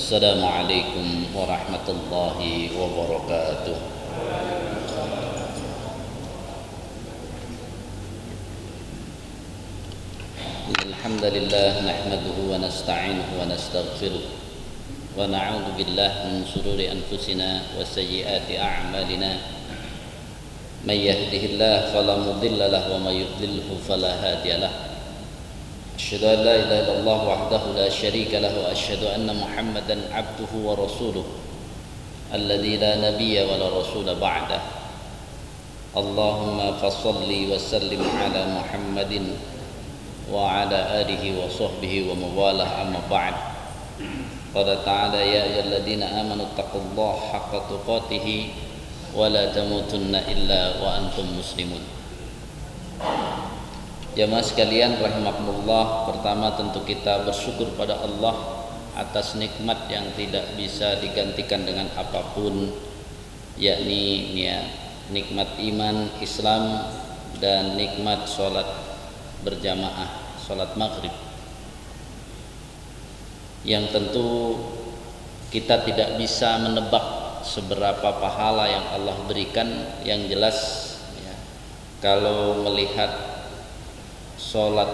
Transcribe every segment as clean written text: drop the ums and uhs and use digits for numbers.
Assalamualaikum warahmatullahi wabarakatuh. Alhamdulillah nahmaduhu wa nasta'inuhu wa nastaghfiruh wa na'udzu billahi min shururi anfusina wa sayyiati a'malina. May yahdihillahu fala mudilla lahu wa may yudlilhu fala hadiya lahu. Asyhadu an la ilaha illallah wahdahu la syarika lahu wa asyhadu anna Muhammadan 'abduhu wa rasuluh alladzi la nabiyya wa la rasula ba'dah. Allahumma fashalli wa sallim ala Muhammadin wa ala alihi wa sahbihi wa mawalah, amma ba'd. Qala ta'ala ya ayyuhalladzina amanu taqullaha haqqa tuqatih wa la tamutunna illa wa antum muslimun. Jamaah sekalian rahimakumullah, pertama tentu kita bersyukur pada Allah atas nikmat yang tidak bisa digantikan dengan apapun, yakni nikmat iman Islam dan nikmat sholat berjamaah, sholat maghrib, yang tentu kita tidak bisa menebak seberapa pahala yang Allah berikan. Yang jelas ya, kalau melihat sholat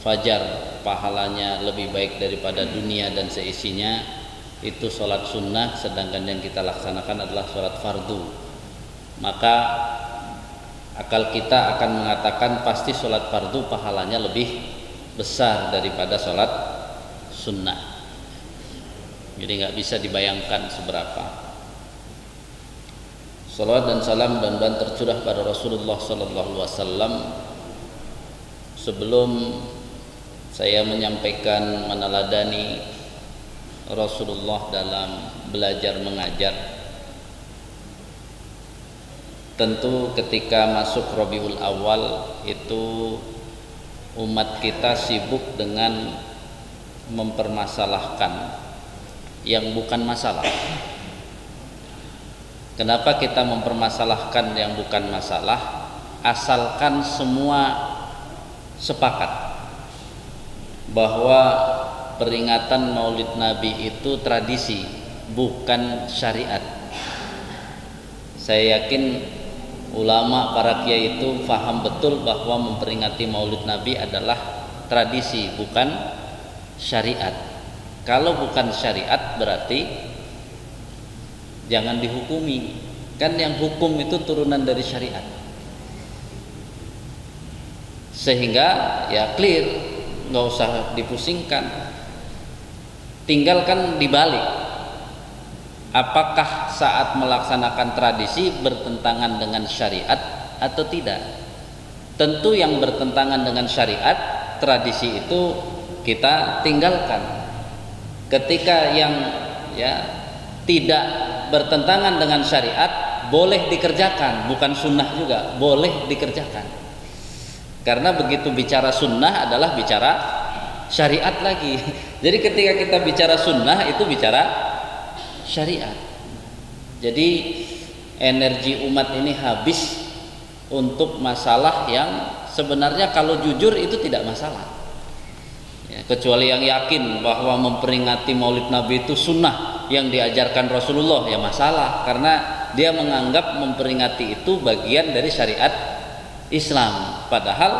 fajar pahalanya lebih baik daripada dunia dan seisinya, itu sholat sunnah, sedangkan yang kita laksanakan adalah sholat fardu. Maka akal kita akan mengatakan pasti sholat fardu pahalanya lebih besar daripada sholat sunnah. Jadi nggak bisa dibayangkan seberapa. Salawat dan salam dan tercurah pada Rasulullah Sallallahu Alaihi Wasallam. Sebelum saya menyampaikan meneladani Rasulullah dalam belajar mengajar, tentu ketika masuk Rabiul Awal itu umat kita sibuk dengan mempermasalahkan yang bukan masalah. Kenapa kita mempermasalahkan yang bukan masalah? Asalkan semua sepakat bahwa peringatan Maulid Nabi itu tradisi, bukan syariat. Saya yakin ulama, para kiai itu faham betul bahwa memperingati Maulid Nabi adalah tradisi, bukan syariat. Kalau bukan syariat berarti jangan dihukumi. Kan yang hukum itu turunan dari syariat. Sehingga ya clear, nggak usah dipusingkan. Tinggalkan dibalik. Apakah saat melaksanakan tradisi bertentangan dengan syariat atau tidak? Tentu yang bertentangan dengan syariat, tradisi itu kita tinggalkan. Ketika yang tidak bertentangan dengan syariat boleh dikerjakan, bukan sunnah juga, boleh dikerjakan. Karena begitu bicara sunnah adalah bicara syariat lagi. Jadi ketika kita bicara sunnah itu bicara syariat. Jadi energi umat ini habis untuk masalah yang sebenarnya kalau jujur itu tidak masalah ya, kecuali yang yakin bahwa memperingati Maulid Nabi itu sunnah yang diajarkan Rasulullah, ya masalah, karena dia menganggap memperingati itu bagian dari syariat Islam. Padahal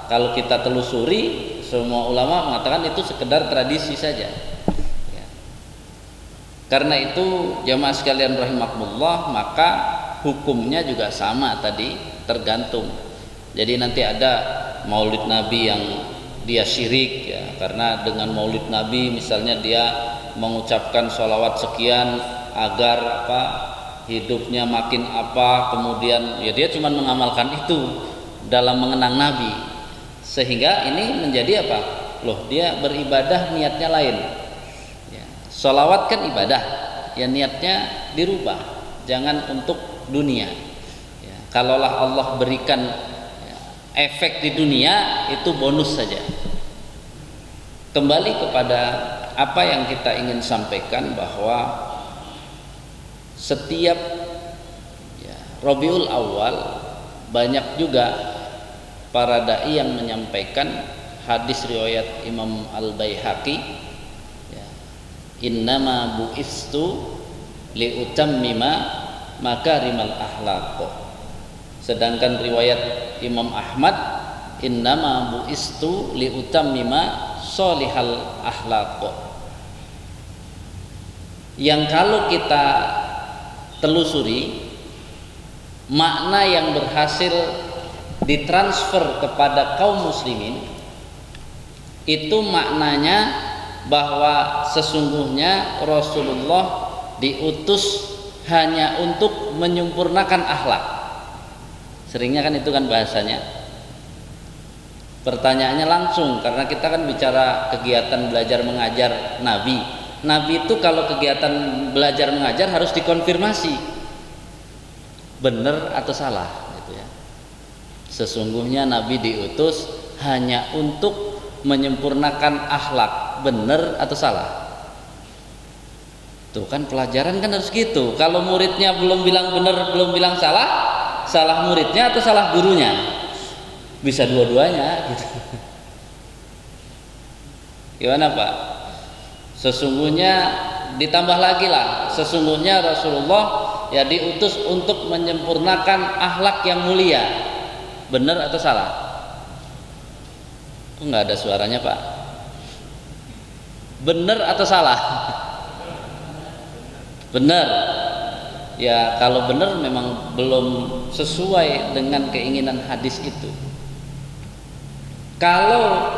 kalau kita telusuri, semua ulama mengatakan itu sekedar tradisi saja ya. Karena itu jamaah sekalian rahimakumullah, maka hukumnya juga sama tadi, tergantung. Jadi nanti ada Maulid Nabi yang dia syirik ya, karena dengan Maulid Nabi misalnya dia mengucapkan sholawat sekian agar hidupnya makin kemudian ya dia cuma mengamalkan itu dalam mengenang Nabi, sehingga ini menjadi dia beribadah niatnya lain ya. Sholawat kan ibadah ya, niatnya dirubah, jangan untuk dunia ya. Kalaulah Allah berikan efek di dunia itu bonus saja. Kembali kepada apa yang kita ingin sampaikan, bahwa setiap Rabiul Awal banyak juga para dai yang menyampaikan hadis riwayat Imam Al-Baihaqi ya, innama bu'istu liutammima makarimal akhlaq. Sedangkan riwayat Imam Ahmad, innama bu'istu liutammima sholihal akhlaq. Yang kalau kita telusuri makna yang berhasil ditransfer kepada kaum muslimin, itu maknanya bahwa sesungguhnya Rasulullah diutus hanya untuk menyempurnakan akhlak. Seringnya kan itu kan bahasanya. Pertanyaannya langsung, karena kita kan bicara kegiatan belajar mengajar Nabi. Nabi itu kalau kegiatan belajar mengajar harus dikonfirmasi benar atau salah gitu ya. Sesungguhnya Nabi diutus hanya untuk menyempurnakan akhlak, benar atau salah. Tuh kan pelajaran kan harus gitu. Kalau muridnya belum bilang benar, belum bilang salah, salah muridnya atau salah gurunya? Bisa dua-duanya gitu. Gimana Pak? Sesungguhnya ditambah lagi lah, sesungguhnya Rasulullah ya diutus untuk menyempurnakan akhlak yang mulia. Benar atau salah? Kok nggak ada suaranya Pak? Benar atau salah? Benar. Ya kalau benar memang belum sesuai dengan keinginan hadis itu. Kalau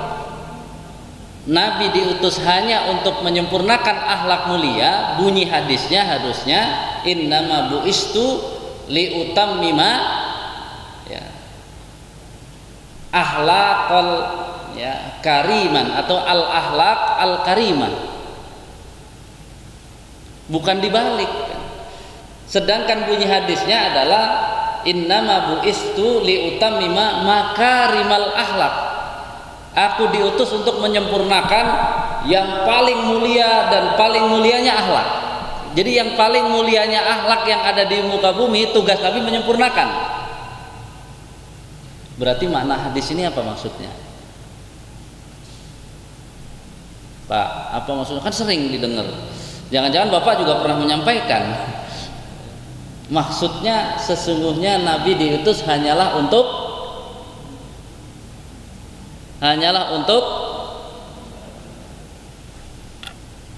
Nabi diutus hanya untuk menyempurnakan akhlak mulia, bunyi hadisnya harusnya innama bu'istu liutammima ya akhlaqal ya kariman atau al akhlaq al karimah. Bukan dibalik. Sedangkan bunyi hadisnya adalah innama bu'istu liutammima makarimal akhlaq. Aku diutus untuk menyempurnakan yang paling mulia dan paling mulianya akhlak. Jadi yang paling mulianya akhlak yang ada di muka bumi, tugas Nabi menyempurnakan. Berarti makna hadis ini apa maksudnya? Pak, apa maksudnya? Kan sering didengar. Jangan-jangan Bapak juga pernah menyampaikan. Maksudnya sesungguhnya Nabi diutus hanyalah untuk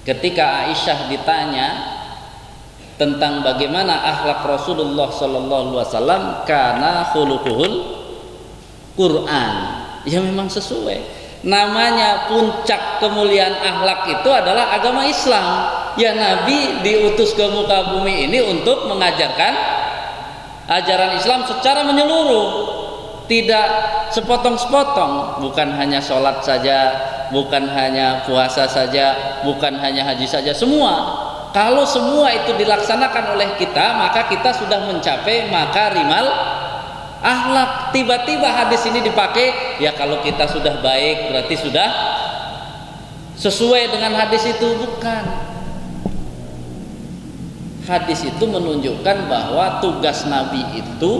ketika Aisyah ditanya tentang bagaimana akhlak Rasulullah sallallahu alaihi wasallam, kana khuluquhul Quran. Ya memang sesuai. Namanya puncak kemuliaan akhlak itu adalah agama Islam. Ya Nabi diutus ke muka bumi ini untuk mengajarkan ajaran Islam secara menyeluruh. Tidak sepotong-sepotong, bukan hanya sholat saja, bukan hanya puasa saja, bukan hanya haji saja, semua. Kalau semua itu dilaksanakan oleh kita, maka kita sudah mencapai makarimal akhlak. Tiba-tiba hadis ini dipakai, ya kalau kita sudah baik berarti sudah sesuai dengan hadis itu. Bukan. Hadis itu menunjukkan bahwa tugas Nabi itu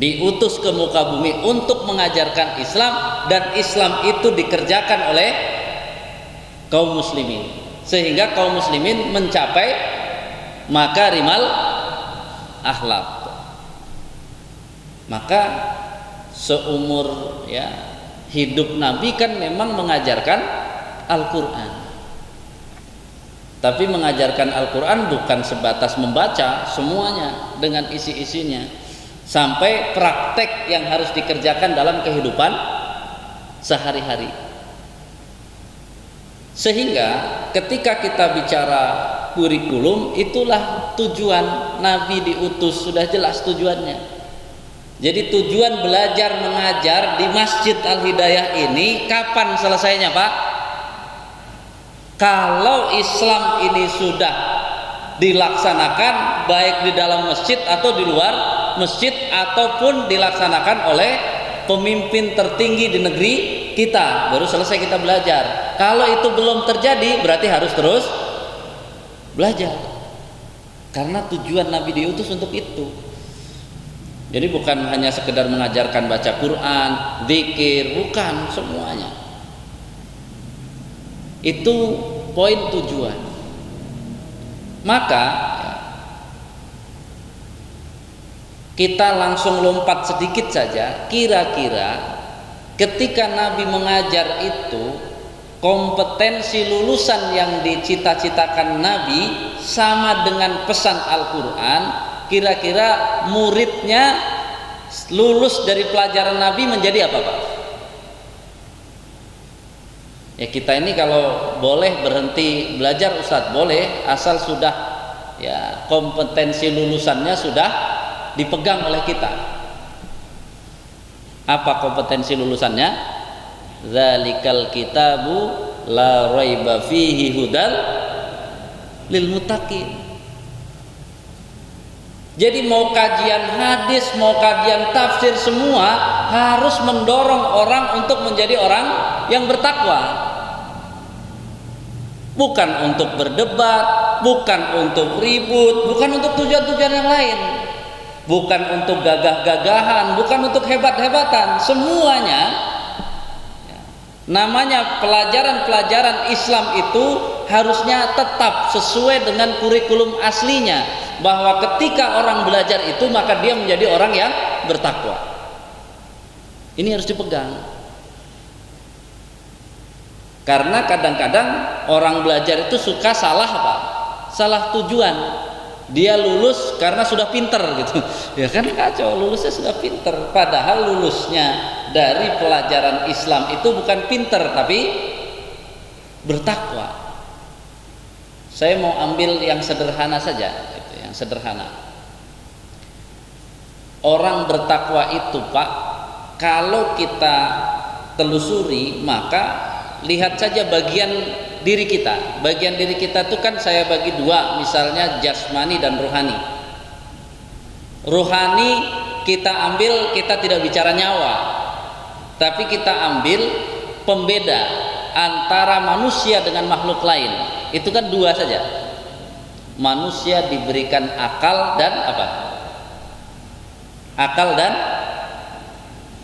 diutus ke muka bumi untuk mengajarkan Islam, dan Islam itu dikerjakan oleh kaum muslimin, sehingga kaum muslimin mencapai makarimal akhlak. Maka seumur ya hidup Nabi kan memang mengajarkan Al-Quran, tapi mengajarkan Al-Quran bukan sebatas membaca semuanya dengan isi-isinya, sampai praktek yang harus dikerjakan dalam kehidupan sehari-hari. Sehingga ketika kita bicara kurikulum, itulah tujuan Nabi diutus, sudah jelas tujuannya. Jadi tujuan belajar mengajar di Masjid Al-Hidayah ini kapan selesainya Pak? Kalau Islam ini sudah dilaksanakan baik di dalam masjid atau di luar masjid, ataupun dilaksanakan oleh pemimpin tertinggi di negeri kita, baru selesai kita belajar. Kalau itu belum terjadi, berarti harus terus belajar, karena tujuan Nabi diutus untuk itu. Jadi bukan hanya sekedar mengajarkan baca Quran, zikir, bukan semuanya. Itu poin tujuan. Maka kita langsung lompat sedikit saja, kira-kira ketika Nabi mengajar itu, kompetensi lulusan yang dicita-citakan Nabi sama dengan pesan Al-Quran, kira-kira muridnya lulus dari pelajaran Nabi menjadi apa, Pak? Ya, kita ini kalau boleh berhenti belajar, Ustadz, boleh, asal sudah ya kompetensi lulusannya sudah dipegang oleh kita. Apa kompetensi lulusannya? Dzalikal kitabu la raiba fihi hudal lil muttaqin. Jadi mau kajian hadis, mau kajian tafsir, semua harus mendorong orang untuk menjadi orang yang bertakwa. Bukan untuk berdebat, bukan untuk ribut, bukan untuk tujuan-tujuan yang lain, bukan untuk gagah-gagahan, bukan untuk hebat-hebatan. Semuanya namanya pelajaran-pelajaran Islam itu harusnya tetap sesuai dengan kurikulum aslinya, bahwa ketika orang belajar itu maka dia menjadi orang yang bertakwa. Ini harus dipegang. Karena kadang-kadang orang belajar itu suka salah apa? Salah tujuan. Dia lulus karena sudah pinter gitu. Ya kan kacau, lulusnya sudah pinter. Padahal lulusnya dari pelajaran Islam itu bukan pinter tapi bertakwa. Saya mau ambil yang sederhana saja, gitu, yang sederhana. Orang bertakwa itu, Pak, kalau kita telusuri maka lihat saja bagian diri kita. Bagian diri kita itu kan saya bagi dua, misalnya jasmani dan rohani. Rohani kita ambil, kita tidak bicara nyawa, tapi kita ambil pembeda antara manusia dengan makhluk lain. Itu kan dua saja. Manusia diberikan akal dan apa? Akal dan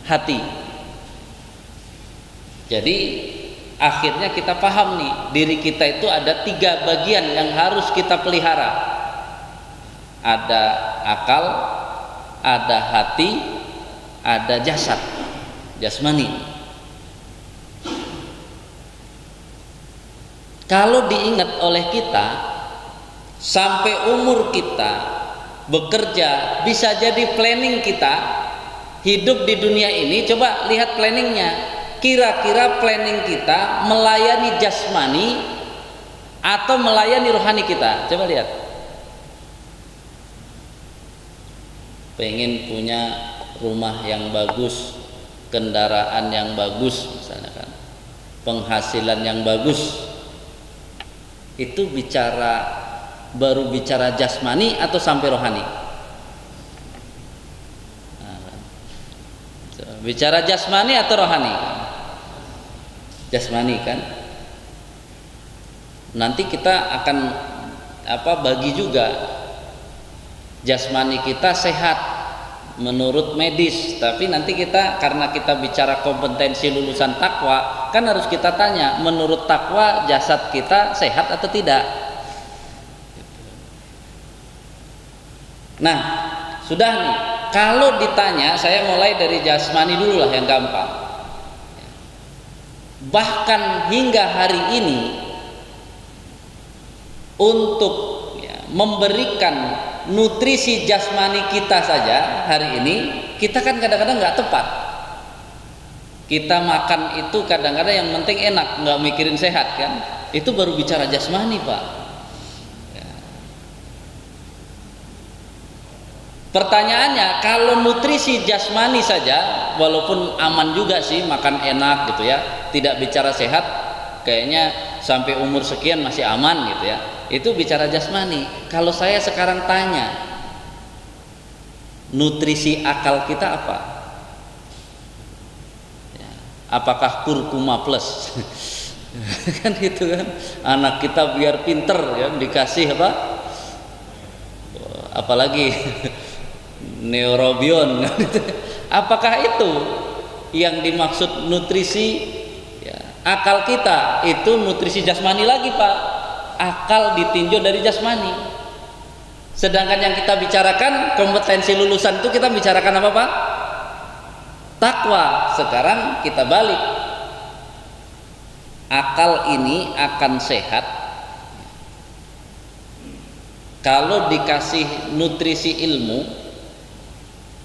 hati. Jadi akhirnya kita paham nih, diri kita itu ada tiga bagian yang harus kita pelihara. Ada akal, ada hati, ada jasad, jasmani. Kalau diingat oleh kita sampai umur kita bekerja, bisa jadi planning kita hidup di dunia ini. Coba lihat planningnya. Kira-kira planning kita melayani jasmani atau melayani rohani kita? Coba lihat. Pengen punya rumah yang bagus, kendaraan yang bagus misalnya kan, penghasilan yang bagus. Itu baru bicara jasmani atau sampai rohani? Bicara jasmani atau rohani? Jasmani kan. Nanti kita akan bagi juga. Jasmani kita sehat menurut medis, tapi nanti kita, karena kita bicara kompetensi lulusan takwa, kan harus kita tanya, menurut takwa jasad kita sehat atau tidak. Nah, sudah nih. Kalau ditanya, saya mulai dari jasmani dulu lah yang gampang. Bahkan hingga hari ini, untuk memberikan nutrisi jasmani kita saja hari ini, kita kan kadang-kadang nggak tepat. Kita makan itu kadang-kadang yang penting enak, nggak mikirin sehat kan. Itu baru bicara jasmani, Pak. Pertanyaannya, kalau nutrisi jasmani saja, walaupun aman juga sih, makan enak gitu ya, tidak bicara sehat, kayaknya sampai umur sekian masih aman gitu ya, itu bicara jasmani. Kalau saya sekarang tanya, nutrisi akal kita apa? Apakah kurkuma plus? Kan gitu kan, anak kita biar pinter ya, dikasih apa? Apalagi neurobion. Apakah itu yang dimaksud nutrisi? Ya, Akal kita itu nutrisi jasmani lagi Pak. Akal ditinjau dari jasmani. Sedangkan yang kita bicarakan kompetensi lulusan itu kita bicarakan apa Pak? Takwa. Sekarang kita balik. Akal ini akan sehat kalau dikasih nutrisi ilmu.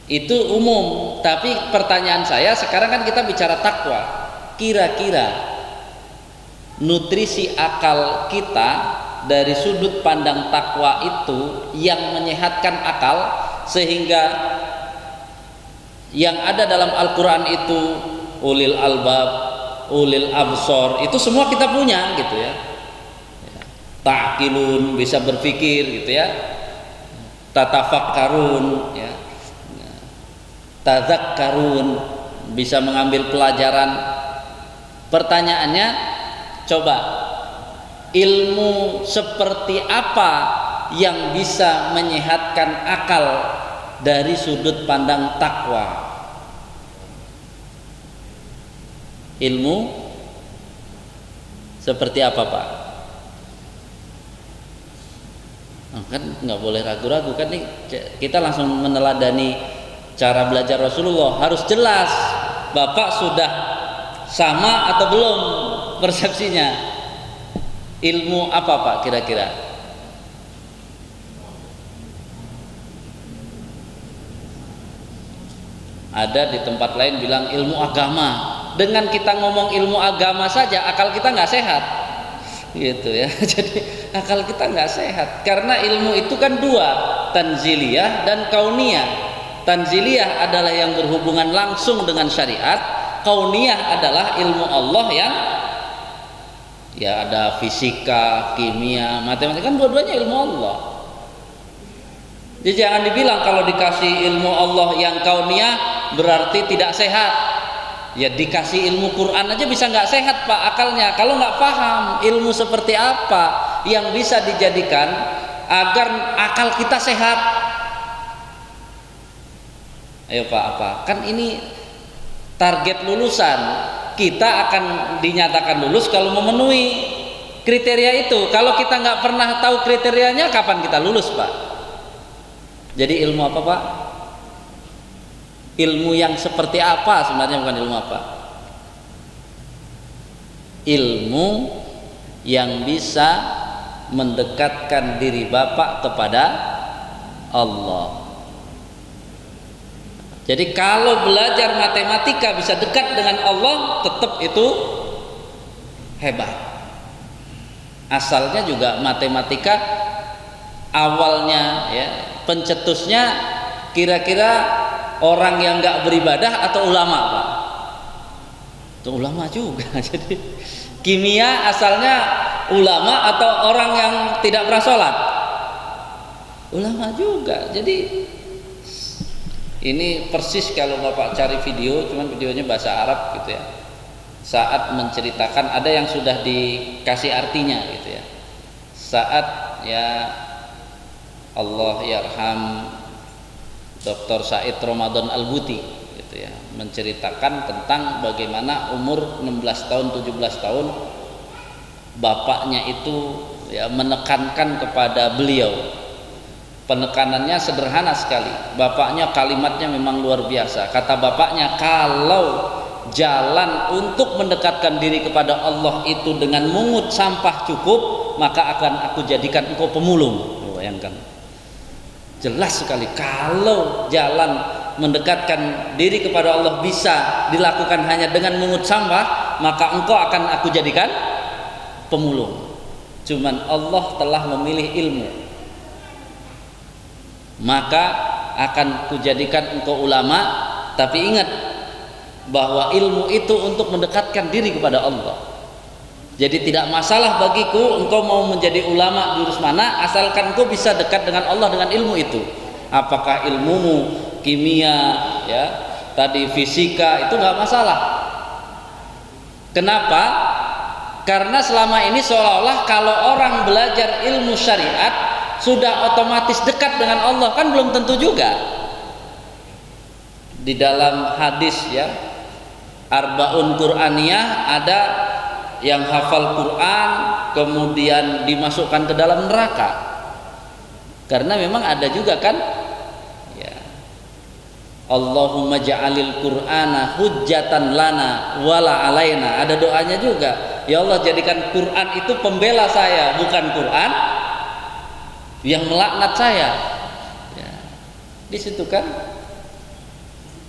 Itu umum. Tapi pertanyaan saya sekarang kan kita bicara takwa. Kira-kira nutrisi akal kita dari sudut pandang takwa itu yang menyehatkan akal, sehingga yang ada dalam Al-Quran itu ulil albab, ulil absor, itu semua kita punya gitu ya. Ta'qilun, bisa berpikir gitu ya. Tatafakkarun ya. Tadzakkarun, bisa mengambil pelajaran. Pertanyaannya, coba ilmu seperti apa yang bisa menyehatkan akal dari sudut pandang takwa? Ilmu seperti apa Pak? Kan nggak boleh ragu-ragu kan nih, kita langsung meneladani cara belajar Rasulullah. Harus jelas Bapak sudah sama atau belum persepsinya. Ilmu apa Pak kira-kira? Ada di tempat lain bilang ilmu agama. Dengan kita ngomong ilmu agama saja akal kita nggak sehat gitu ya. Jadi akal kita nggak sehat karena ilmu itu kan dua, tanziliyah dan kauniyah. Tanziliyah adalah yang berhubungan langsung dengan syariat, kauniyah adalah ilmu Allah yang ya ada fisika, kimia, matematika, kan dua-duanya ilmu Allah. Jadi jangan dibilang kalau dikasih ilmu Allah yang kauniyah berarti tidak sehat. Ya dikasih ilmu Quran aja bisa nggak sehat Pak akalnya kalau nggak paham ilmu seperti apa yang bisa dijadikan agar akal kita sehat. Ayo Pak, apa? Kan ini target lulusan, kita akan dinyatakan lulus kalau memenuhi kriteria itu. Kalau kita nggak pernah tahu kriterianya, kapan kita lulus Pak? Jadi ilmu apa Pak? Ilmu yang seperti apa sebenarnya, bukan ilmu apa? Ilmu yang bisa mendekatkan diri Bapak kepada Allah. Jadi kalau belajar matematika bisa dekat dengan Allah, tetap itu hebat. Asalnya juga matematika awalnya ya, pencetusnya kira-kira orang yang nggak beribadah atau ulama Pak? Itu ulama juga. Jadi kimia asalnya ulama atau orang yang tidak pernah sholat? Ulama juga. Jadi ini persis kalau Bapak cari video, cuman videonya bahasa Arab gitu ya. Saat menceritakan ada yang sudah dikasih artinya gitu ya. Saat ya Allah yarham Dr. Said Ramadan Al-Buti gitu ya, menceritakan tentang bagaimana umur 16 tahun 17 tahun bapaknya itu ya menekankan kepada beliau. Penekanannya sederhana sekali. Bapaknya kalimatnya memang luar biasa. Kata bapaknya, kalau jalan untuk mendekatkan diri kepada Allah itu dengan mungut sampah cukup, maka akan aku jadikan engkau pemulung. Bayangkan. Jelas sekali, kalau jalan mendekatkan diri kepada Allah bisa dilakukan hanya dengan mungut sampah, maka engkau akan aku jadikan pemulung. Cuman Allah telah memilih ilmu, maka akan kujadikan engkau ulama. Tapi ingat bahwa ilmu itu untuk mendekatkan diri kepada Allah. Jadi tidak masalah bagiku engkau mau menjadi ulama jurus mana, asalkan engkau bisa dekat dengan Allah dengan ilmu itu. Apakah ilmumu kimia ya, tadi fisika, itu nggak masalah. Kenapa? Karena selama ini seolah-olah kalau orang belajar ilmu syariat sudah otomatis dekat dengan Allah, kan belum tentu juga. Di dalam hadis ya Arbaun Qur'aniyah ada yang hafal Quran kemudian dimasukkan ke dalam neraka? Karena memang ada juga kan, ya, Allahumma ja'alil Qur'ana hujjatan lana wala alaina. Ada doanya juga, ya Allah jadikan Quran itu pembela saya, bukan Quran yang melaknat saya. Ya, di situ kan,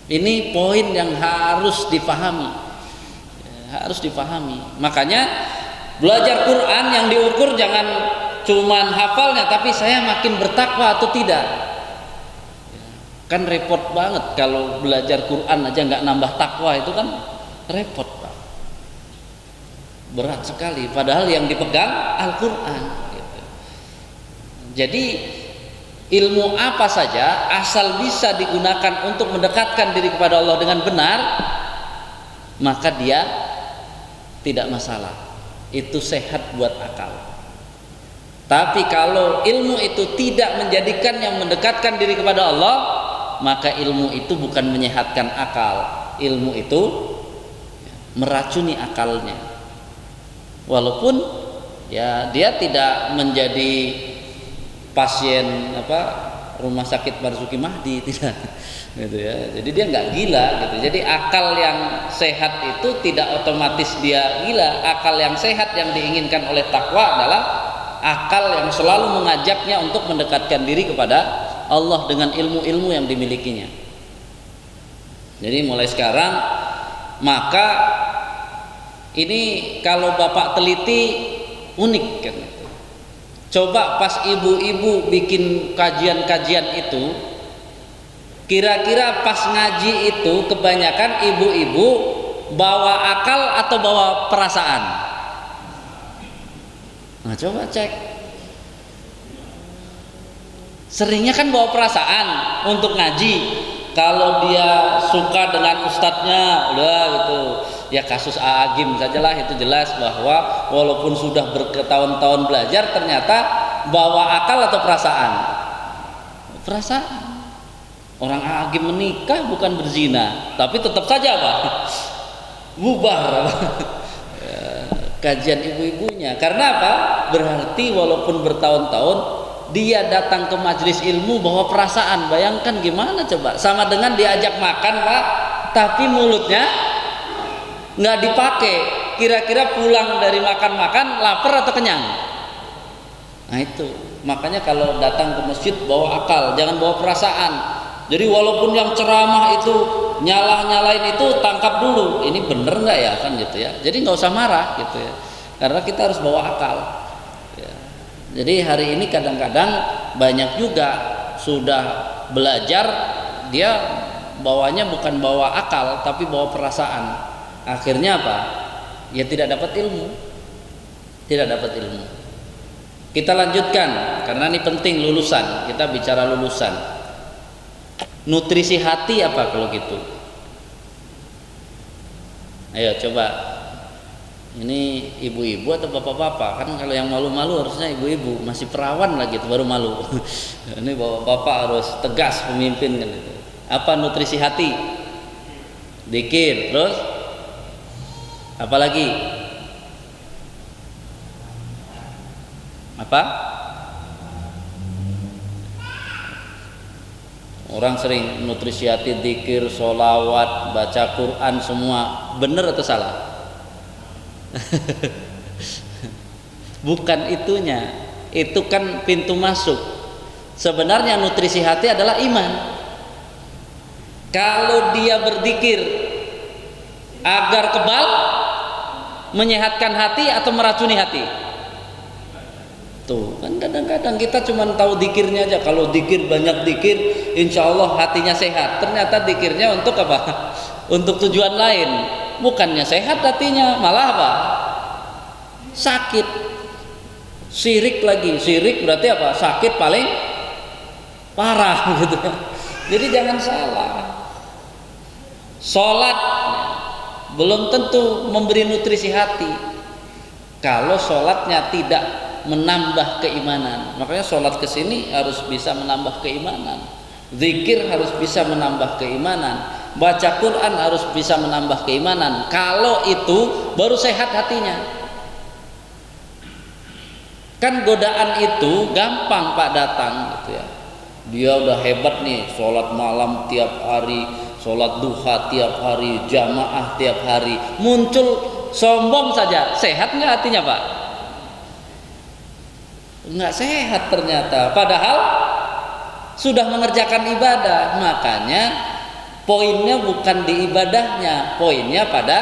ini poin yang harus dipahami, ya, harus dipahami. Makanya belajar Quran yang diukur jangan cuman hafalnya, tapi saya makin bertakwa atau tidak. Kan repot banget kalau belajar Quran aja nggak nambah takwa, itu kan repot Pak, berat sekali, padahal yang dipegang Al-Quran gitu. Jadi ilmu apa saja asal bisa digunakan untuk mendekatkan diri kepada Allah dengan benar, maka dia tidak masalah, itu sehat buat akal. Tapi kalau ilmu itu tidak menjadikan yang mendekatkan diri kepada Allah, maka ilmu itu bukan menyehatkan akal, ilmu itu meracuni akalnya. Walaupun ya dia tidak menjadi pasien rumah sakit Marzuki Mahdi, tidak gitu ya. Jadi dia nggak gila gitu. Jadi akal yang sehat itu tidak otomatis dia gila. Akal yang sehat yang diinginkan oleh takwa adalah akal yang selalu mengajaknya untuk mendekatkan diri kepada Allah dengan ilmu-ilmu yang dimilikinya. Jadi mulai sekarang, maka ini kalau Bapak teliti unik kan. Coba pas ibu-ibu bikin kajian-kajian itu, kira-kira pas ngaji itu kebanyakan ibu-ibu bawa akal atau bawa perasaan? Nah coba cek, seringnya kan bawa perasaan untuk ngaji. Kalau dia suka dengan ustadznya, udah gitu ya, kasus Agim sajalah, itu jelas bahwa walaupun sudah bertahun-tahun belajar, ternyata bawa akal atau perasaan. Orang Agim menikah bukan berzina, tapi tetap saja bubar kajian ibu-ibunya. Karena apa? Berarti walaupun bertahun-tahun dia datang ke majelis ilmu bawa perasaan. Bayangkan gimana coba, sama dengan diajak makan Pak, tapi mulutnya nggak dipakai. Kira-kira pulang dari makan-makan lapar atau kenyang? Nah itu, makanya kalau datang ke masjid bawa akal, jangan bawa perasaan. Jadi walaupun yang ceramah itu nyalain itu, tangkap dulu, ini bener nggak ya kan gitu ya. Jadi nggak usah marah gitu ya, karena kita harus bawa akal ya. Jadi hari ini kadang-kadang banyak juga sudah belajar, dia bawanya bukan bawa akal tapi bawa perasaan. Akhirnya apa? Ya tidak dapat ilmu, tidak dapat ilmu. Kita lanjutkan karena ini penting, lulusan. Kita bicara lulusan. Nutrisi hati apa kalau gitu? Ayo coba. Ini ibu-ibu atau bapak-bapak? Kan kalau yang malu-malu harusnya ibu-ibu, masih perawan lagi itu baru malu. Ini bapak harus tegas, pemimpin kan itu. Apa nutrisi hati? Dzikir, terus apa lagi? Apa? Orang sering nutrisi hati, dzikir, sholawat, baca Quran, semua benar atau salah? Bukan itunya, itu kan pintu masuk. Sebenarnya nutrisi hati adalah iman. Kalau dia berzikir agar kebal, menyehatkan hati atau meracuni hati? Tuh kan kadang-kadang kita cuma tahu dikirnya aja. Kalau dikir, banyak dikir, insya Allah hatinya sehat. Ternyata dikirnya untuk apa? Untuk tujuan lain. Bukannya sehat hatinya, malah apa? Sakit. Syirik lagi. Syirik berarti apa? Sakit paling parah gitu. Jadi jangan salah. Sholat belum tentu memberi nutrisi hati kalau sholatnya tidak menambah keimanan. Makanya sholat kesini harus bisa menambah keimanan, zikir harus bisa menambah keimanan, baca Quran harus bisa menambah keimanan. Kalau itu baru sehat hatinya. Kan godaan itu gampang Pak datang gitu ya. Dia udah hebat nih, sholat malam tiap hari, sholat duha tiap hari, jamaah tiap hari. Muncul sombong saja, sehat nggak hatinya Pak? Nggak sehat ternyata. Padahal sudah mengerjakan ibadah. Makanya poinnya bukan di ibadahnya, poinnya pada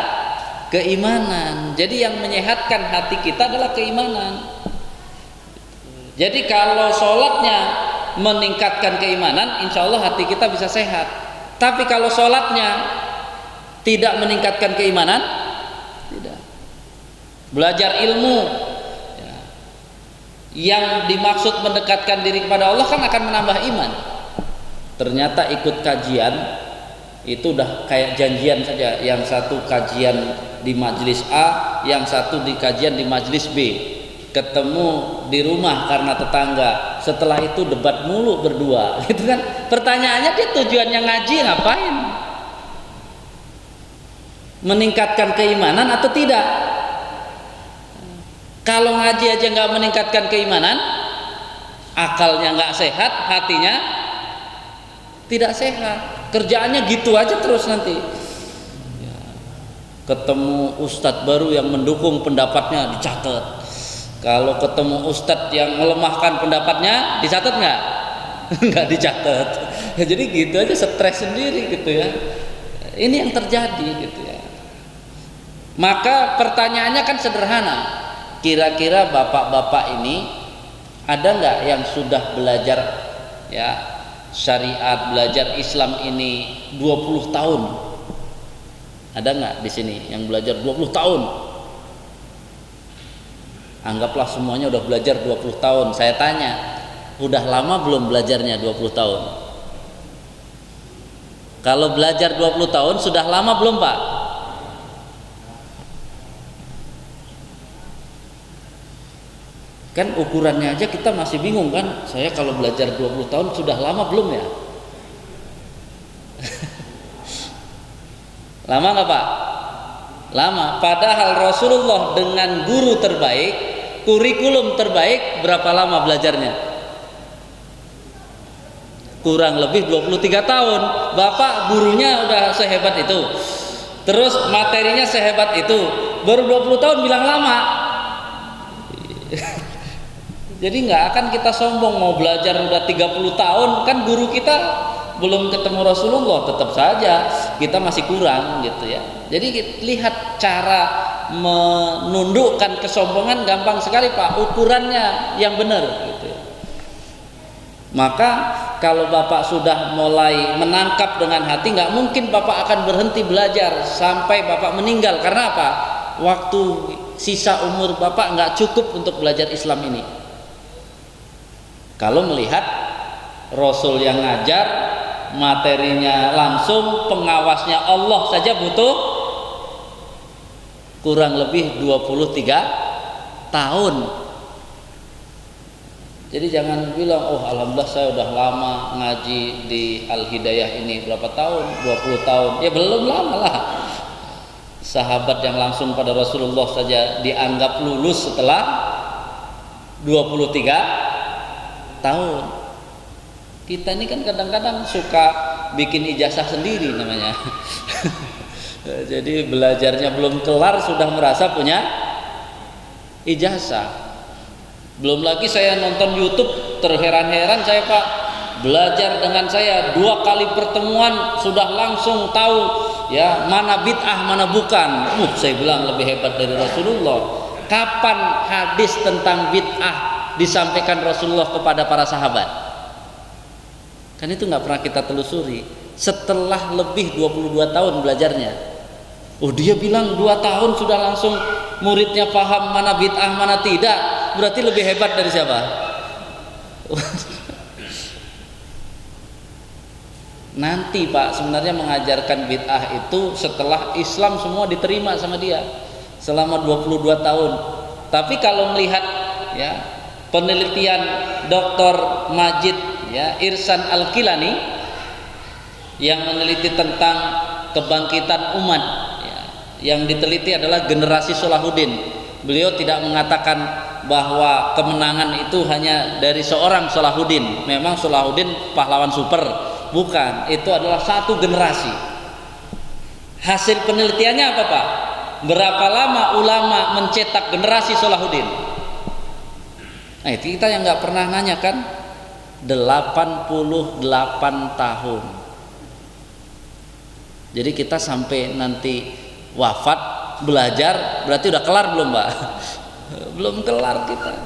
keimanan. Jadi yang menyehatkan hati kita adalah keimanan. Jadi kalau sholatnya meningkatkan keimanan, insya Allah hati kita bisa sehat. Tapi kalau sholatnya tidak meningkatkan keimanan, tidak. Belajar ilmu ya, yang dimaksud mendekatkan diri kepada Allah kan akan menambah iman. Ternyata ikut kajian itu udah kayak janjian saja. Yang satu kajian di majelis A, yang satu di kajian di majelis B. Ketemu di rumah karena tetangga, setelah itu debat mulu berdua gitu kan. Pertanyaannya dia tujuannya ngaji ngapain? Meningkatkan keimanan atau tidak? Kalau ngaji aja nggak meningkatkan keimanan, akalnya nggak sehat, hatinya tidak sehat, kerjaannya gitu aja terus nanti. Ketemu ustadz baru yang mendukung pendapatnya dicatat. Kalau ketemu ustadz yang melemahkan pendapatnya, dicatat nggak? Nggak dicatat. Ya, jadi gitu aja, stres sendiri gitu ya. Ini yang terjadi gitu ya. Maka pertanyaannya kan sederhana. Kira-kira bapak-bapak ini ada nggak yang sudah belajar ya syariat, belajar Islam ini 20 tahun? Ada nggak di sini yang belajar 20 tahun? Anggaplah semuanya udah belajar 20 tahun. Saya tanya, udah lama belum belajarnya 20 tahun? Kalau belajar 20 tahun sudah lama belum Pak? Kan ukurannya aja kita masih bingung kan. Saya kalau belajar 20 tahun sudah lama belum ya? Lama nggak Pak? Lama. Padahal Rasulullah dengan guru terbaik, kurikulum terbaik, berapa lama belajarnya? Kurang lebih 23 tahun. Bapak gurunya udah sehebat itu, terus materinya sehebat itu, baru 20 tahun bilang lama. Jadi nggak akan kita sombong mau belajar udah 30 tahun, kan guru kita belum ketemu Rasulullah, tetap saja kita masih kurang gitu ya. Jadi lihat cara menundukkan kesombongan gampang sekali Pak, ukurannya yang benar gitu ya. Maka kalau Bapak sudah mulai menangkap dengan hati, nggak mungkin Bapak akan berhenti belajar sampai Bapak meninggal. Karena apa? Waktu sisa umur Bapak nggak cukup untuk belajar Islam ini. Kalau melihat Rasul yang ngajar, materinya langsung, pengawasnya Allah saja butuh kurang lebih 23 tahun. Jadi jangan bilang, oh alhamdulillah saya udah lama ngaji di Al-Hidayah ini berapa tahun, 20 tahun. Ya belum lama lah. Sahabat yang langsung pada Rasulullah saja dianggap lulus setelah 23 tahun. Kita ini kan kadang-kadang suka bikin ijazah sendiri namanya. Jadi belajarnya belum kelar sudah merasa punya ijazah. Belum lagi saya nonton YouTube terheran-heran saya Pak, belajar dengan saya 2 kali pertemuan sudah langsung tahu ya mana bid'ah mana bukan. Saya bilang lebih hebat dari Rasulullah. Kapan hadis tentang bid'ah disampaikan Rasulullah kepada para sahabat? Kan itu nggak pernah kita telusuri. Setelah lebih 22 tahun belajarnya, oh dia bilang 2 tahun sudah langsung muridnya paham mana bid'ah mana tidak. Berarti lebih hebat dari siapa? Nanti Pak sebenarnya mengajarkan bid'ah itu setelah Islam semua diterima sama dia selama 22 tahun. Tapi kalau melihat ya penelitian Dr. Majid ya Irsan Al-Kilani yang meneliti tentang kebangkitan umat ya, yang diteliti adalah generasi Salahuddin. Beliau tidak mengatakan bahwa kemenangan itu hanya dari seorang Salahuddin. Memang Salahuddin pahlawan super, bukan. Itu adalah satu generasi. Hasil penelitiannya apa Pak? Berapa lama ulama mencetak generasi Salahuddin? Nah itu kita yang nggak pernah nanya kan. 88 tahun. Jadi kita sampai nanti wafat belajar berarti udah kelar belum Mbak? Belum kelar kita.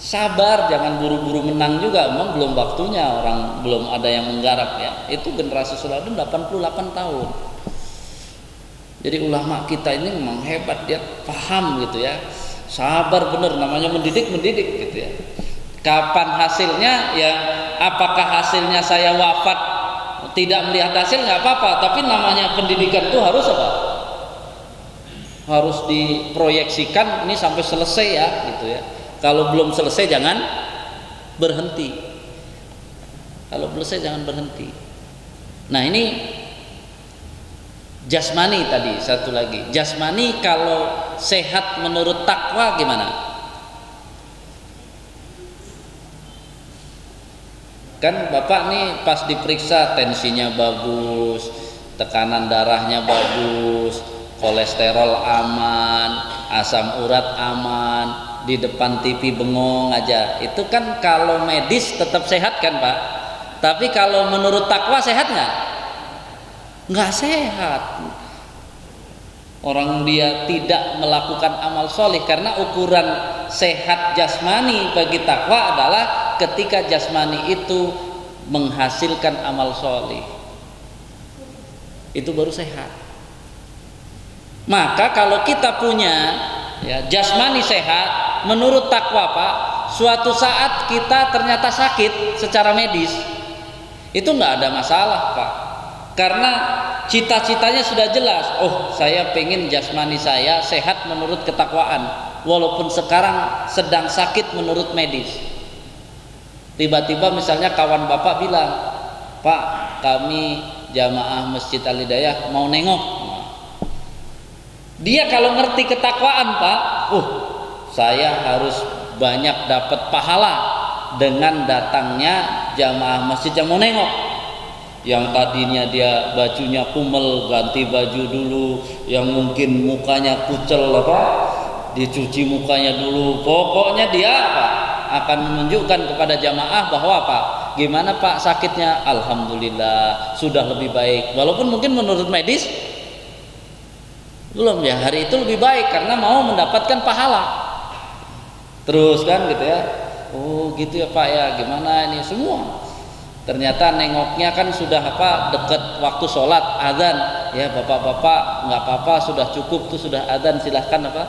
Sabar, jangan buru-buru menang juga. Memang belum waktunya, orang belum ada yang menggarap ya. Itu generasi Salahuddin 88 tahun. Jadi ulama kita ini memang hebat, dia paham gitu ya. Sabar bener, namanya mendidik gitu ya. Kapan hasilnya ya, apakah hasilnya saya wafat tidak melihat hasil nggak apa-apa, tapi namanya pendidikan itu harus apa? Harus diproyeksikan ini sampai selesai ya gitu ya. Kalau belum selesai jangan berhenti. Kalau belum selesai jangan berhenti. Nah ini jasmani tadi, satu lagi. Jasmani kalau sehat menurut takwa gimana? Kan Bapak nih pas diperiksa tensinya bagus, tekanan darahnya bagus, kolesterol aman, asam urat aman, di depan TV bengong aja. Itu kan kalau medis tetap sehat kan Pak? Tapi kalau menurut takwa sehat nggak? Nggak sehat. Orang dia tidak melakukan amal soleh, karena ukuran sehat jasmani bagi takwa adalah ketika jasmani itu menghasilkan amal soleh, itu baru sehat. Maka kalau kita punya ya jasmani sehat menurut takwa Pak, suatu saat kita ternyata sakit secara medis, itu nggak ada masalah Pak, karena cita-citanya sudah jelas. Oh, saya pengen jasmani saya sehat menurut ketakwaan, walaupun sekarang sedang sakit menurut medis. Tiba-tiba misalnya kawan Bapak bilang, Pak, kami jamaah Masjid Al-Hidayah mau nengok. Dia kalau ngerti ketakwaan Pak, saya harus banyak dapat pahala dengan datangnya jamaah masjid yang mau nengok. Yang tadinya dia bajunya kumel, ganti baju dulu. Yang mungkin mukanya kucel apa, dicuci mukanya dulu. Pokoknya dia apa? Akan menunjukkan kepada jamaah bahwa apa? Gimana Pak sakitnya? Alhamdulillah sudah lebih baik. Walaupun mungkin menurut medis belum ya, hari itu lebih baik karena mau mendapatkan pahala. Terus kan gitu ya. Oh gitu ya Pak ya, gimana ini semua? Ternyata nengoknya kan sudah apa, dekat waktu sholat azan ya. Bapak-bapak nggak apa-apa, sudah cukup tuh, sudah azan, silahkan apa,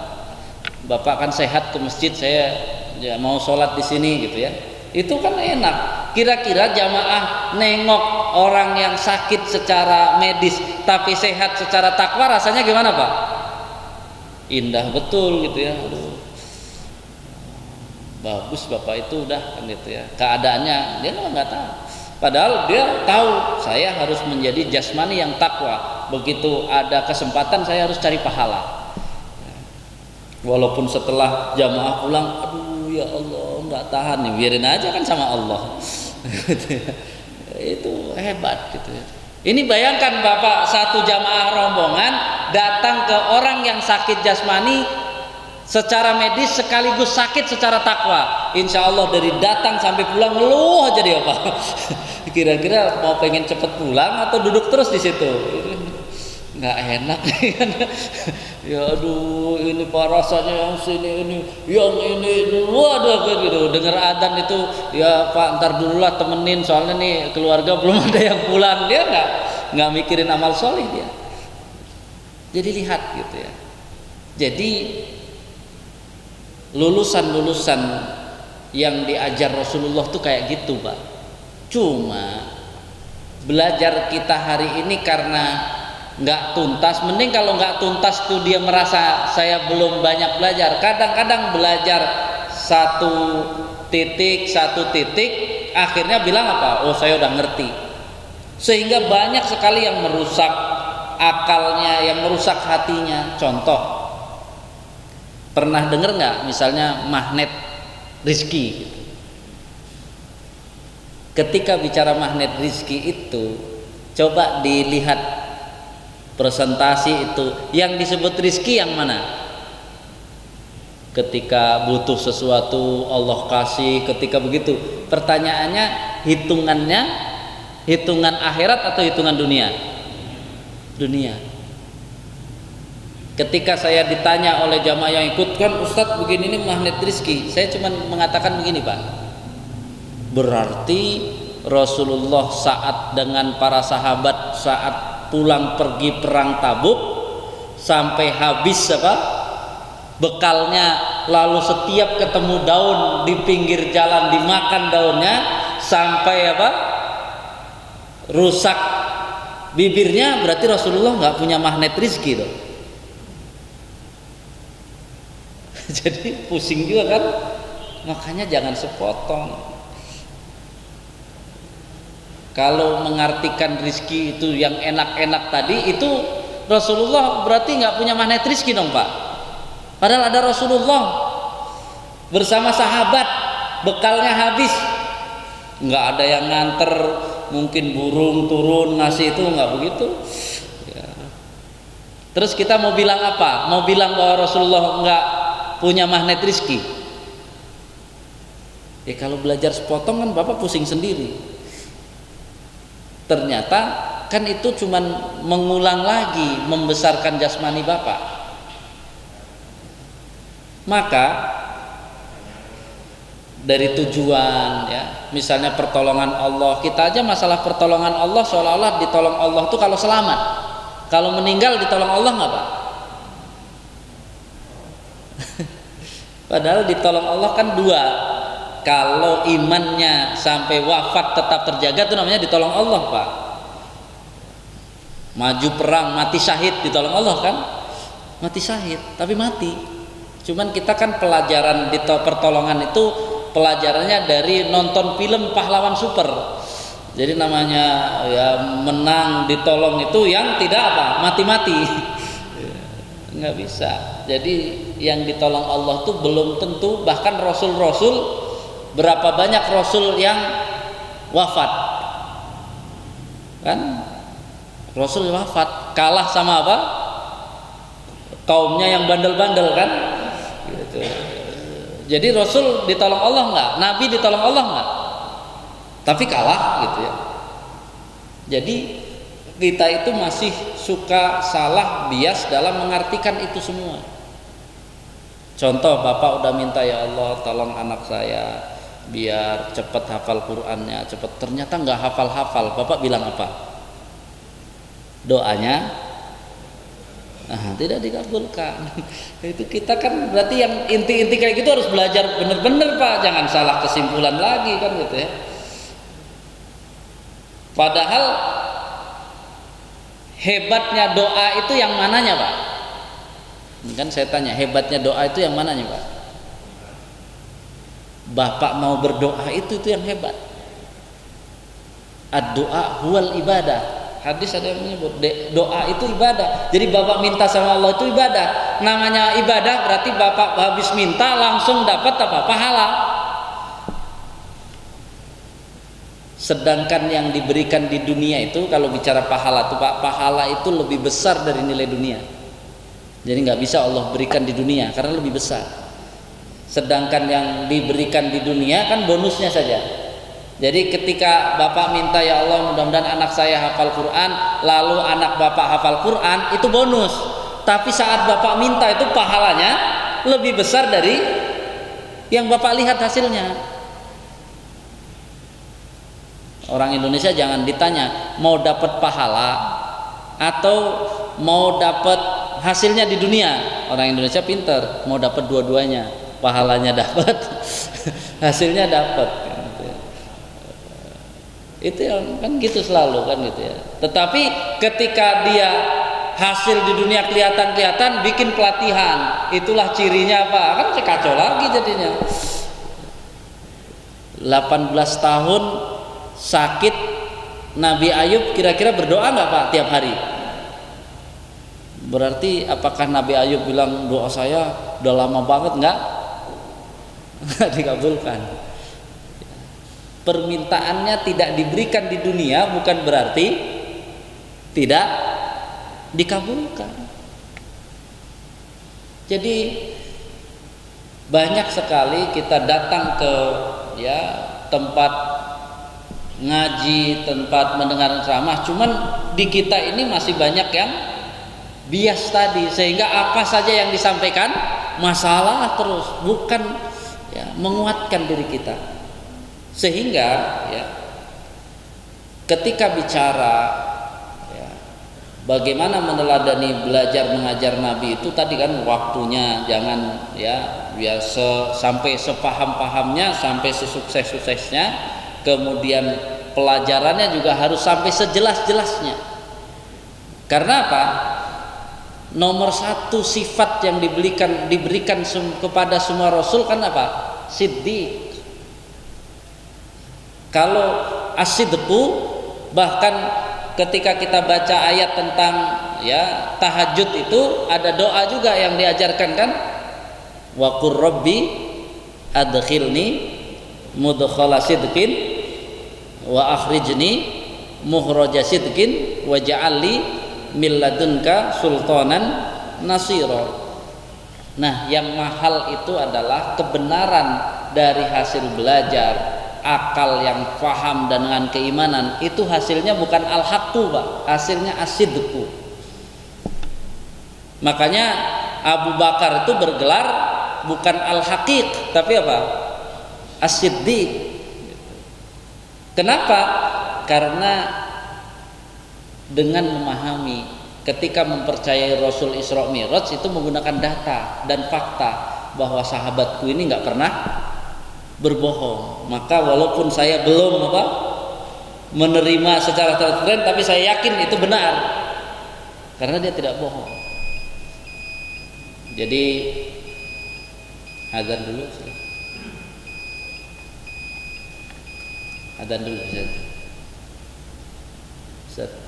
Bapak kan sehat ke masjid, saya ya mau sholat di sini gitu ya. Itu kan enak. Kira-kira jamaah nengok orang yang sakit secara medis tapi sehat secara takwa rasanya gimana Pak? Indah betul gitu ya. Aduh, bagus Bapak itu udah kan gitu ya. Keadaannya dia nggak tahu. Padahal dia tahu saya harus menjadi jasmani yang takwa. Begitu ada kesempatan saya harus cari pahala. Walaupun setelah jamaah pulang, aduh ya Allah nggak tahan nih, biarin aja kan sama Allah. Itu hebat gitu ya. Ini bayangkan Bapak, satu jamaah rombongan datang ke orang yang sakit jasmani secara medis sekaligus sakit secara takwa. Insya Allah dari datang sampai pulang ngeluh aja dia Pak. Kira-kira mau pengen cepet pulang atau duduk terus di situ? Nggak enak kan? Ya aduh, ini Pak rasanya yang sini ini, yang ini, waduh gitu. Dengar adzan itu, ya Pak ntar dulu lah temenin, soalnya nih keluarga belum ada yang pulang. Dia nggak mikirin amal soleh dia. Jadi lihat gitu ya. Jadi lulusan-lulusan yang diajar Rasulullah tuh kayak gitu Pak. Cuma belajar kita hari ini karena nggak tuntas. Mending kalau nggak tuntas tuh dia merasa saya belum banyak belajar. Kadang-kadang belajar satu titik akhirnya bilang apa? Oh saya udah ngerti. Sehingga banyak sekali yang merusak akalnya, yang merusak hatinya. Contoh, Pernah dengar nggak misalnya magnet rizki? Ketika bicara magnet rizki itu, coba dilihat presentasi itu, yang disebut rizki yang mana? Ketika butuh sesuatu Allah kasih, ketika begitu. Pertanyaannya, hitungannya hitungan akhirat atau hitungan dunia? Dunia. Ketika saya ditanya oleh jamaah yang ikut, kan Ustadz begini ini magnet rizki, saya cuma mengatakan begini Pak, berarti Rasulullah saat dengan para sahabat saat pulang pergi perang Tabuk sampai habis apa bekalnya, lalu setiap ketemu daun di pinggir jalan dimakan daunnya sampai apa rusak bibirnya, berarti Rasulullah nggak punya magnet rizki dong. Jadi pusing juga kan, makanya jangan sepotong. Kalau mengartikan rizki itu yang enak-enak tadi, itu Rasulullah berarti nggak punya magnet rizki dong Pak. Padahal ada Rasulullah bersama sahabat, bekalnya habis, nggak ada yang nganter, mungkin burung turun ngasih, itu nggak begitu ya. Terus kita mau bilang apa? Mau bilang bahwa Rasulullah nggak punya magnet rizki? Ya kalau belajar sepotong kan Bapak pusing sendiri. Ternyata kan itu cuman mengulang lagi membesarkan jasmani Bapak. Maka dari tujuan ya, misalnya pertolongan Allah, kita aja masalah pertolongan Allah seolah-olah ditolong Allah tuh kalau selamat, kalau meninggal ditolong Allah nggak Pak? Padahal ditolong Allah kan dua, kalau imannya sampai wafat tetap terjaga itu namanya ditolong Allah Pak. Maju perang mati syahid ditolong Allah kan, mati syahid tapi mati. Cuman kita kan pelajaran di pertolongan itu pelajarannya dari nonton film pahlawan super. Jadi namanya ya menang ditolong itu yang tidak apa mati-mati, nggak bisa. Jadi yang ditolong Allah tuh belum tentu, bahkan Rasul-Rasul, berapa banyak Rasul yang wafat kan, Rasul wafat kalah sama apa kaumnya yang bandel-bandel kan gitu. Jadi Rasul ditolong Allah nggak, Nabi ditolong Allah nggak, tapi kalah gitu ya. Jadi kita itu masih suka salah bias dalam mengartikan itu semua. Contoh, Bapak udah minta, ya Allah tolong anak saya biar cepat hafal Qur'annya, cepat, ternyata nggak hafal-hafal, Bapak bilang apa? Doanya tidak dikabulkan. Itu kita kan berarti yang inti-inti kayak gitu harus belajar bener-bener Pak, jangan salah kesimpulan lagi kan gitu ya. Padahal hebatnya doa itu yang mananya Pak? Kan saya tanya, hebatnya doa itu yang mananya Pak? Bapak mau berdoa itu yang hebat. Ad-doa huwal ibadah. Hadis ada yang menyebut doa itu ibadah. Jadi Bapak minta sama Allah itu ibadah. Namanya ibadah berarti Bapak habis minta langsung dapat apa? Pahala. Sedangkan yang diberikan di dunia itu, kalau bicara pahala itu Pak, pahala itu lebih besar dari nilai dunia. Jadi nggak bisa Allah berikan di dunia karena lebih besar. Sedangkan yang diberikan di dunia kan bonusnya saja. Jadi ketika Bapak minta, ya Allah mudah-mudahan anak saya hafal Quran, lalu anak Bapak hafal Quran, itu bonus. Tapi saat Bapak minta itu pahalanya lebih besar dari yang Bapak lihat hasilnya. Orang Indonesia jangan ditanya mau dapat pahala atau mau dapat hasilnya di dunia. Orang Indonesia pinter, mau dapat dua-duanya, pahalanya dapat, hasilnya dapat. Itu yang kan gitu selalu kan gitu ya. Tetapi ketika dia hasil di dunia kelihatan bikin pelatihan, itulah cirinya apa? Kan kacau lagi jadinya. 18 tahun sakit, Nabi Ayub kira-kira berdoa nggak Pak tiap hari? Berarti apakah Nabi Ayub bilang doa saya udah lama banget nggak dikabulkan. Permintaannya tidak diberikan di dunia bukan berarti tidak dikabulkan. Jadi banyak sekali kita datang ke tempat ngaji, tempat mendengar ceramah, cuman di kita ini masih banyak yang bias tadi, sehingga apa saja yang disampaikan masalah terus, bukan menguatkan diri kita. Sehingga ketika bicara bagaimana meneladani belajar mengajar Nabi itu tadi kan waktunya jangan sampai sepaham-pahamnya, sampai sesukses-suksesnya, kemudian pelajarannya juga harus sampai sejelas-jelasnya. Karena apa? Nomor satu sifat yang diberikan kepada semua rasul kan apa? Siddiq. Kalau as-sidqu, bahkan ketika kita baca ayat tentang tahajud itu ada doa juga yang diajarkan kan, wa qur rabbi adkhilni mudkhala sidqin wa akhrijni mukhraja sidqin waj'alli min ladunka sultanan nasira. Nah, yang mahal itu adalah kebenaran dari hasil belajar, akal yang faham dan dengan keimanan. Itu hasilnya bukan al-haqqu, Pak, hasilnya as-sidqu. Makanya Abu Bakar itu bergelar bukan al-haqiq tapi apa? As-siddiq. Kenapa? Karena dengan memahami, ketika mempercayai Rasul Isra Mi'raj itu menggunakan data dan fakta bahwa sahabatku ini nggak pernah berbohong. Maka walaupun saya belum menerima secara terus-terusan, tapi saya yakin itu benar karena dia tidak bohong. Jadi azan dulu, azan dulu,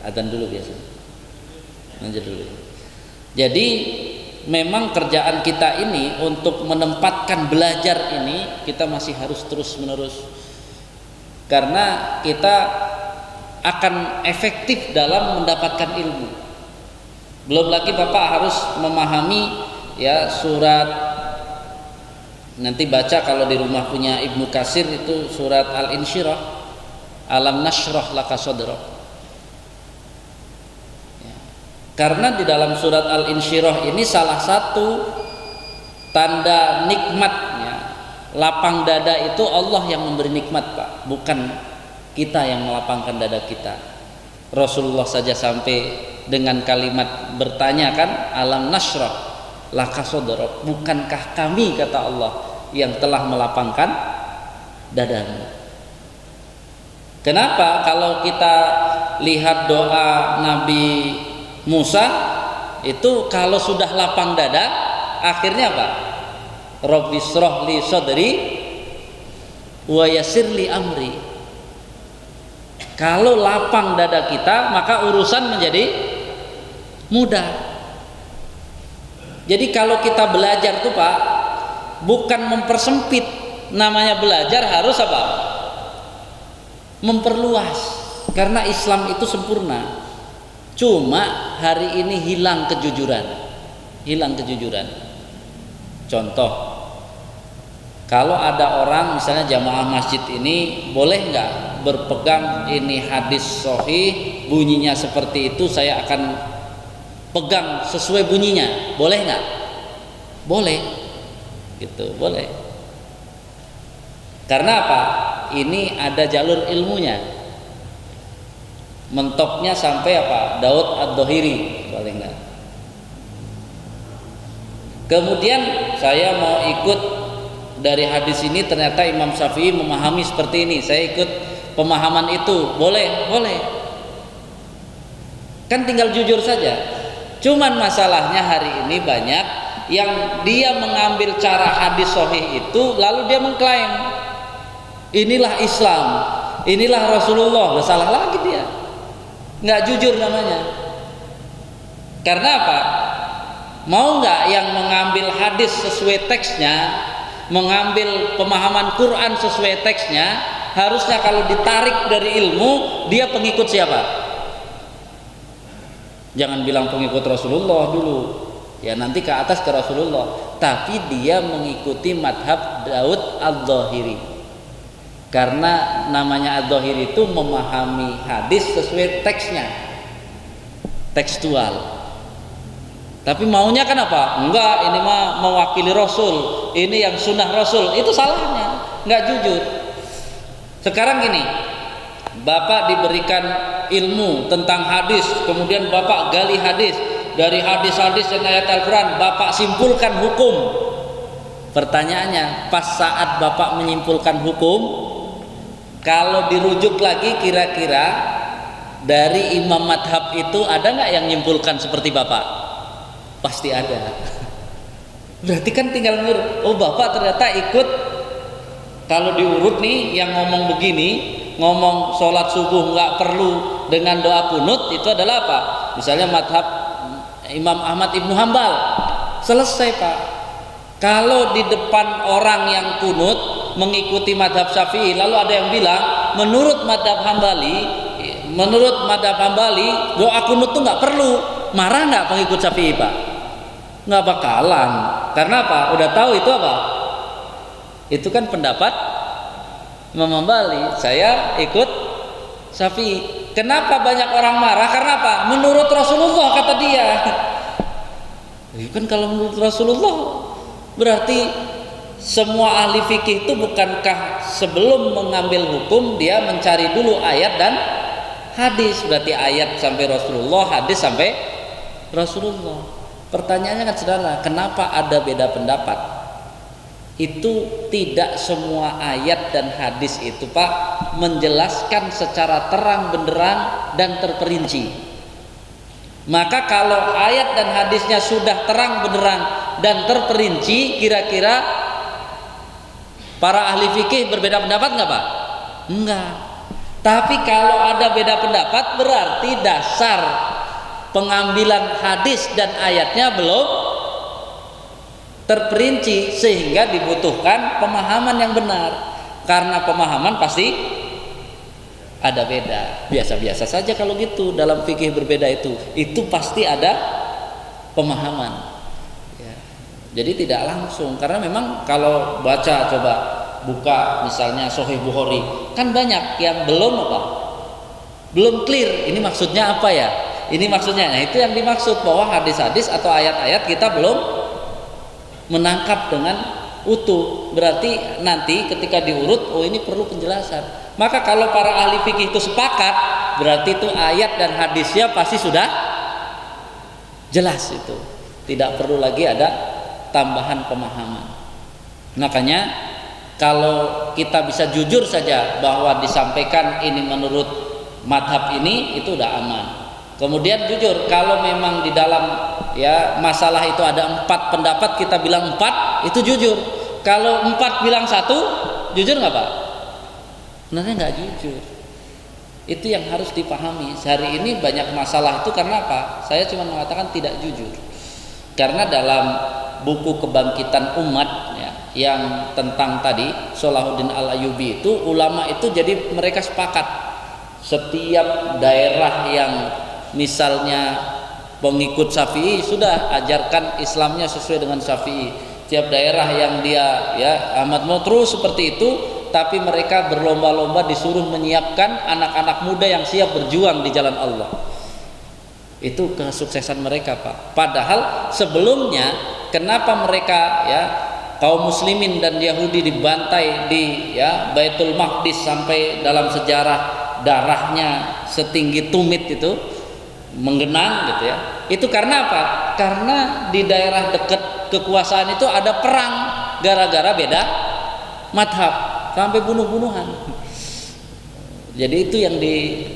azan dulu biasa, lanjut dulu. Jadi memang kerjaan kita ini untuk menempatkan belajar ini kita masih harus terus menerus, karena kita akan efektif dalam mendapatkan ilmu. Belum lagi Bapak harus memahami surat, nanti baca kalau di rumah punya Ibnu Katsir itu surat Al-Insyirah, alam nashrah laka sadrak. Karena di dalam surat Al-Insyirah ini salah satu tanda nikmatnya, lapang dada itu Allah yang memberi nikmat, Pak, bukan kita yang melapangkan dada kita. Rasulullah saja sampai dengan kalimat bertanya kan, alam nashrah laka sadrak, bukankah kami, kata Allah, yang telah melapangkan dadamu. Kenapa? Kalau kita lihat doa Nabi Musa itu kalau sudah lapang dada akhirnya apa? Rabbi shrah li sadri wa yassir li amri. Kalau lapang dada kita maka urusan menjadi mudah. Jadi kalau kita belajar tuh Pak, bukan mempersempit, namanya belajar harus apa? Memperluas, karena Islam itu sempurna. Cuma hari ini hilang kejujuran. Contoh, kalau ada orang misalnya jamaah masjid ini boleh nggak berpegang ini hadis sahih bunyinya seperti itu, saya akan pegang sesuai bunyinya, boleh nggak? Boleh, gitu, boleh. Karena apa? Ini ada jalur ilmunya. Mentoknya sampai apa? Daud Ad-Dhahiri paling nggak. Kemudian saya mau ikut dari hadis ini, ternyata Imam Syafi'i memahami seperti ini, saya ikut pemahaman itu, boleh, boleh. Kan tinggal jujur saja. Cuman masalahnya hari ini banyak yang dia mengambil cara hadis sahih itu lalu dia mengklaim inilah Islam, inilah Rasulullah. Salah lagi dia, nggak jujur namanya. Karena apa? Mau nggak yang mengambil hadis sesuai teksnya, mengambil pemahaman Quran sesuai teksnya? Harusnya kalau ditarik dari ilmu, dia pengikut siapa? Jangan bilang pengikut Rasulullah dulu, ya nanti ke atas ke Rasulullah. Tapi dia mengikuti madhab Daud al-Dhahiri, karena namanya al-Dhahiri itu memahami hadis sesuai teksnya, tekstual. Tapi maunya kan apa? Enggak, ini mah mewakili Rasul, ini yang sunnah Rasul. Itu salahnya, enggak jujur. Sekarang gini, Bapak diberikan ilmu tentang hadis, kemudian Bapak gali hadis, dari hadis-hadis dan ayat Al-Quran Bapak simpulkan hukum. Pertanyaannya, pas saat Bapak menyimpulkan hukum, kalau dirujuk lagi kira-kira dari imam madhab itu ada nggak yang menyimpulkan seperti Bapak? Pasti ada. Berarti kan tinggal ngurut. Oh, Bapak ternyata ikut. Kalau diurut nih, yang ngomong begini, ngomong sholat subuh nggak perlu dengan doa kunut, itu adalah apa? Misalnya madhab Imam Ahmad Ibnu Hambal. Selesai, Pak. Kalau di depan orang yang kunut mengikuti madhab Syafi'i, lalu ada yang bilang menurut madhab Hambali doa kunut tuh nggak perlu, marah nggak pengikut Syafi'i, Pak? Nggak bakalan. Karena apa? Udah tahu itu apa? Itu kan pendapat Imam Hambali. Saya ikut Syafi'i. Kenapa banyak orang marah? Karena apa? Menurut Rasulullah, kata dia. Kan kalau menurut Rasulullah berarti semua ahli fikih itu bukankah sebelum mengambil hukum dia mencari dulu ayat dan hadis? Berarti ayat sampai Rasulullah, hadis sampai Rasulullah. Pertanyaannya kan sederhana, kenapa ada beda pendapat? Itu tidak semua ayat dan hadis itu, Pak, menjelaskan secara terang benderang dan terperinci. Maka kalau ayat dan hadisnya sudah terang benderang dan terperinci, kira-kira para ahli fikih berbeda pendapat nggak, Pak? Enggak. Tapi kalau ada beda pendapat berarti dasar pengambilan hadis dan ayatnya belum terperinci, sehingga dibutuhkan pemahaman yang benar. Karena pemahaman pasti ada beda. Biasa-biasa saja kalau gitu, dalam fikih berbeda itu pasti ada pemahaman ya. Jadi tidak langsung, karena memang kalau baca, coba buka misalnya Sahih Bukhari, kan banyak yang belum clear, ini maksudnya apa ya, ini maksudnya. Nah, itu yang dimaksud, bahwa hadis-hadis atau ayat-ayat kita belum menangkap dengan utuh. Berarti nanti ketika diurut, oh ini perlu penjelasan. Maka kalau para ahli fikih itu sepakat, berarti itu ayat dan hadisnya pasti sudah jelas, itu tidak perlu lagi ada tambahan pemahaman. Makanya kalau kita bisa jujur saja bahwa disampaikan ini menurut madhab ini, itu udah aman. Kemudian jujur, kalau memang di dalam ya masalah itu ada 4 pendapat, kita bilang 4, itu jujur. Kalau 4 bilang 1, jujur nggak, Pak? Sebenarnya nggak jujur. Itu yang harus dipahami. Sehari ini banyak masalah itu karena apa? Saya cuma mengatakan tidak jujur. Karena dalam buku Kebangkitan Umat ya, yang tentang tadi Salahuddin Al-Ayyubi itu, ulama itu jadi mereka sepakat, setiap daerah yang misalnya pengikut Syafi'i, sudah ajarkan Islamnya sesuai dengan Syafi'i. Tiap daerah yang dia ya Ahmad mau terus seperti itu, tapi mereka berlomba-lomba disuruh menyiapkan anak-anak muda yang siap berjuang di jalan Allah. Itu kesuksesan mereka, Pak. Padahal sebelumnya kenapa mereka ya kaum muslimin dan Yahudi dibantai di ya Baitul Maqdis sampai dalam sejarah darahnya setinggi tumit itu menggenang gitu ya. Itu karena apa? Karena di daerah dekat kekuasaan itu ada perang gara-gara beda madhab, sampai bunuh-bunuhan. Jadi itu yang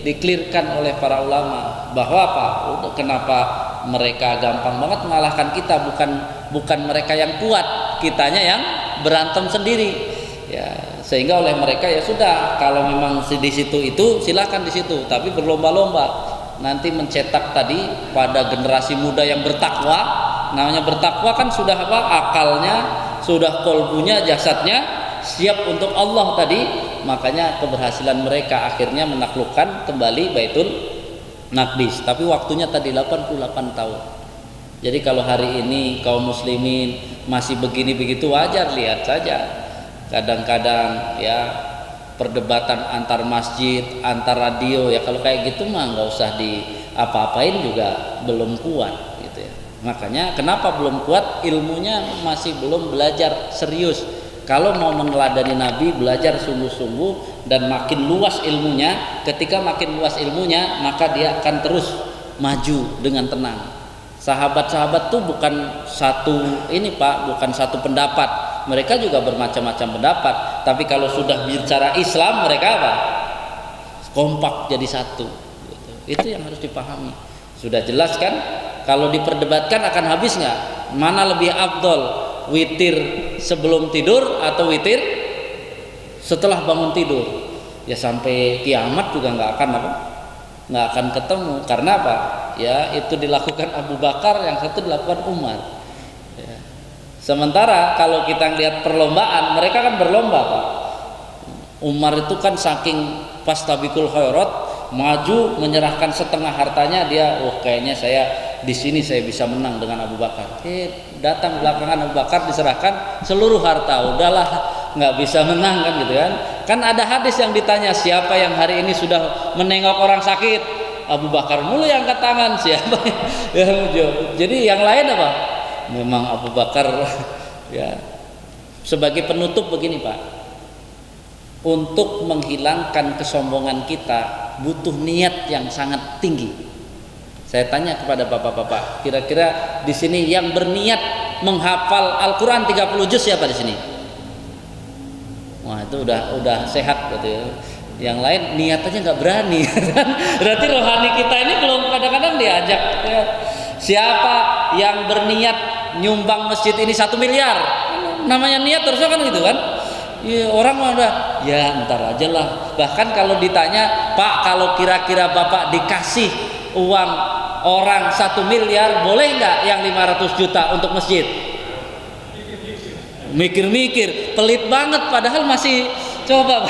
diklirkan oleh para ulama, bahwa apa? Kenapa mereka gampang banget mengalahkan kita? Bukan mereka yang kuat, kitanya yang berantem sendiri. Ya, sehingga oleh mereka ya sudah, kalau memang di situ itu silakan di situ, tapi berlomba-lomba nanti mencetak tadi pada generasi muda yang bertakwa, Namanya bertakwa kan sudah apa? Akalnya, sudah kolbunya, jasadnya siap untuk Allah tadi. Makanya keberhasilan mereka akhirnya menaklukkan kembali Baitul Maqdis. Tapi waktunya tadi 88 tahun. Jadi kalau hari ini kaum muslimin masih begini begitu, wajar, lihat saja. Kadang-kadang ya perdebatan antar masjid, antar radio, ya kalau kayak gitu mah nggak usah di apa-apain juga belum kuat gitu ya. Makanya kenapa belum kuat? Ilmunya masih belum belajar serius. Kalau mau meneladani Nabi, belajar sungguh-sungguh dan makin luas ilmunya. Ketika makin luas ilmunya, maka dia akan terus maju dengan tenang. Sahabat-sahabat tuh bukan satu ini Pak, bukan satu pendapat. Mereka juga bermacam-macam pendapat. Tapi kalau sudah bicara Islam, mereka apa? Kompak jadi satu. Itu yang harus dipahami. Sudah jelas kan? Kalau diperdebatkan akan habis nggak? Mana lebih afdol? Witir sebelum tidur atau witir setelah bangun tidur? Ya sampai kiamat juga nggak akan ketemu. Karena apa? Ya itu dilakukan Abu Bakar, yang satu dilakukan Umar. Ya. Sementara kalau kita lihat perlombaan, mereka kan berlomba Pak. Umar itu kan saking fastabiqul khairat, maju menyerahkan setengah hartanya, dia kayaknya saya di sini saya bisa menang dengan Abu Bakar. Datang belakangan Abu Bakar diserahkan seluruh harta, udahlah nggak bisa menang kan gitu kan. Kan ada hadis yang ditanya, siapa yang hari ini sudah menengok orang sakit? Abu Bakar mulu yang angkat tangan. Siapa yang jawab? Jadi yang lain apa? Memang Abu Bakar. Ya. Sebagai penutup begini Pak, untuk menghilangkan kesombongan kita butuh niat yang sangat tinggi. Saya tanya kepada bapak-bapak, kira-kira di sini yang berniat menghafal Al-Quran 30 juz siapa di sini? Wah, itu udah sehat gitu ya. Yang lain niat aja nggak berani. Berarti rohani kita ini belum kadang-kadang diajak ya. Siapa yang berniat nyumbang masjid ini 1 miliar? Namanya niat terusnya kan gitu kan? Ya, orang udah ya ntar aja lah. Bahkan kalau ditanya, Pak, kalau kira-kira Bapak dikasih uang orang 1 miliar, boleh nggak yang 500 juta untuk masjid? Mikir-mikir, pelit banget, padahal masih coba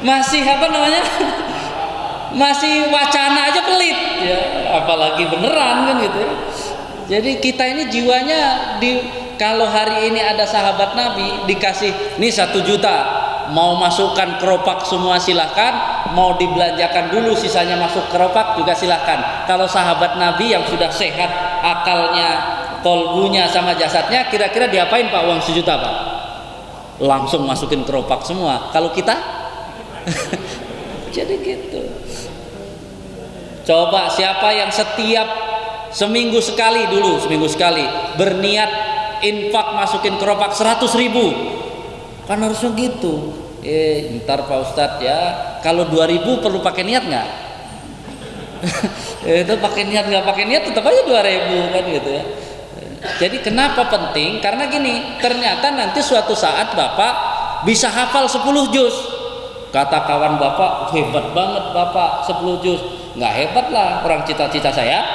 masih apa namanya, masih wacana aja pelit ya, apalagi beneran kan gitu. Jadi kita ini jiwanya kalau hari ini ada sahabat Nabi dikasih nih 1 juta, mau masukkan keropak semua silahkan, mau dibelanjakan dulu sisanya masuk keropak juga silahkan. Kalau sahabat Nabi yang sudah sehat akalnya, kolbunya sama jasadnya, kira-kira diapain Pak uang 1 juta Pak? Langsung masukin keropak semua. Kalau kita jadi gitu. Coba siapa yang setiap seminggu sekali berniat infak masukin keropak 100.000, kan harusnya gitu. Ntar Pak Ustadz ya, kalau 2.000 perlu pakai niat nggak? Itu pakai niat nggak pakai niat tetap aja 2.000 kan gitu ya. Jadi kenapa penting? Karena gini, ternyata nanti suatu saat Bapak bisa hafal 10 juz. Kata kawan Bapak, hebat banget Bapak 10 juz. Nggak hebat lah, orang cita-cita saya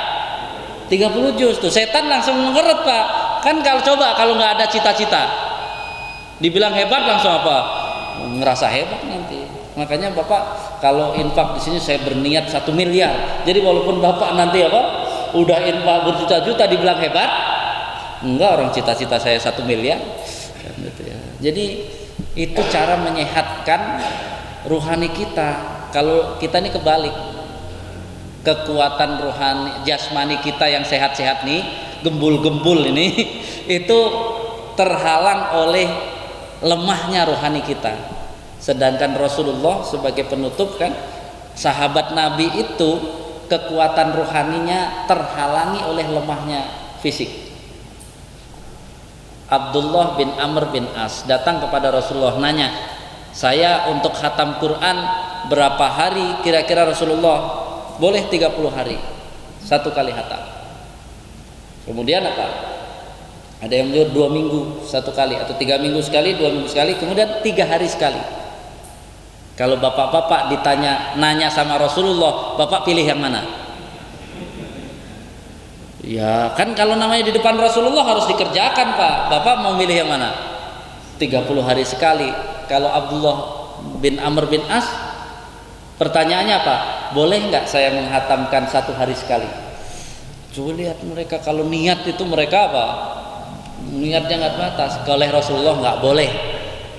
30 juz. Tuh setan langsung mengeret Pak. Kan kalau nggak ada cita-cita, dibilang hebat langsung apa? Ngerasa hebat nanti. Makanya Bapak kalau infak di sini saya berniat 1 miliar. Jadi walaupun Bapak nanti udah infak berjuta-juta dibilang hebat, enggak, orang cita-cita saya 1 miliar gitu ya. Jadi itu cara menyehatkan ruhani kita. Kalau kita ini kebalik, kekuatan rohani jasmani kita yang sehat-sehat nih, gembul-gembul ini itu terhalang oleh lemahnya rohani kita. Sedangkan Rasulullah sebagai penutup kan, sahabat Nabi itu kekuatan rohaninya terhalangi oleh lemahnya fisik. Abdullah bin Amr bin As datang kepada Rasulullah nanya, saya untuk khatam Quran berapa hari kira-kira Rasulullah? Boleh 30 hari 1 kali khatam. Kemudian apa? Ada yang menyuruh 2 minggu 1 kali, atau 3 minggu sekali, 2 minggu sekali, kemudian 3 hari sekali. Kalau bapak-bapak nanya sama Rasulullah, bapak pilih yang mana? Ya kan kalau namanya di depan Rasulullah harus dikerjakan Pak. Bapak mau milih yang mana? 30 hari sekali. Kalau Abdullah bin Amr bin As, pertanyaannya apa? Boleh nggak saya menghatamkan 1 hari sekali? Coba lihat mereka, kalau niat itu mereka apa? Niatnya nggak batas. Oleh Rasulullah nggak boleh.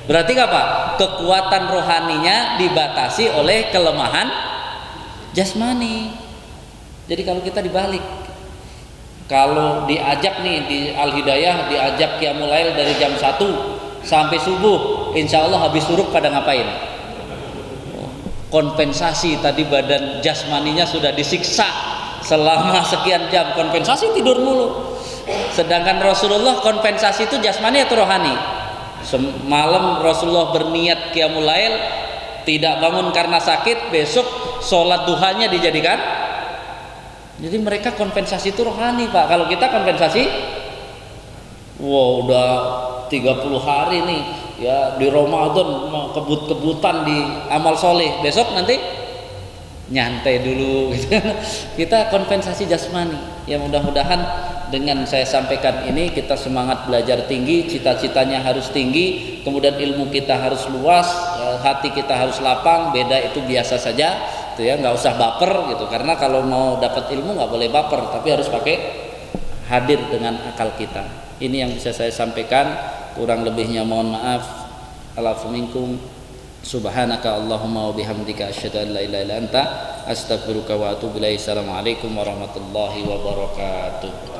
Berarti apa? Kekuatan rohaninya dibatasi oleh kelemahan jasmani. Jadi kalau kita dibalik, kalau diajak nih di Al-Hidayah, diajak Qiyamul Lail dari jam 1 sampai subuh, insya Allah habis suruh pada ngapain? Kompensasi, tadi badan jasmaninya sudah disiksa selama sekian jam, kompensasi tidur mulu. Sedangkan Rasulullah kompensasi itu jasmani atau rohani? Semalam Rasulullah berniat Qiyamul Lail, tidak bangun karena sakit, besok sholat duhanya dijadikan. Jadi mereka kompensasi itu rohani Pak. Kalau kita kompensasi, wow udah 30 hari nih ya di Ramadan, kebut-kebutan di amal soleh, besok nanti nyantai dulu gitu. Kita kompensasi jasmani. Ya mudah-mudahan dengan saya sampaikan ini kita semangat belajar tinggi, cita-citanya harus tinggi, kemudian ilmu kita harus luas, hati kita harus lapang. Beda itu biasa saja, itu ya, nggak usah baper gitu. Karena kalau mau dapat ilmu nggak boleh baper, tapi harus pakai hadir dengan akal kita. Ini yang bisa saya sampaikan. Kurang lebihnya mohon maaf. Alafu minkum. Subhanaka Allahumma wa bihamdika asyhadu an la ilaha illa anta astaghfiruka wa atubu ilaik. Assalamualaikum warahmatullahi wabarakatuh.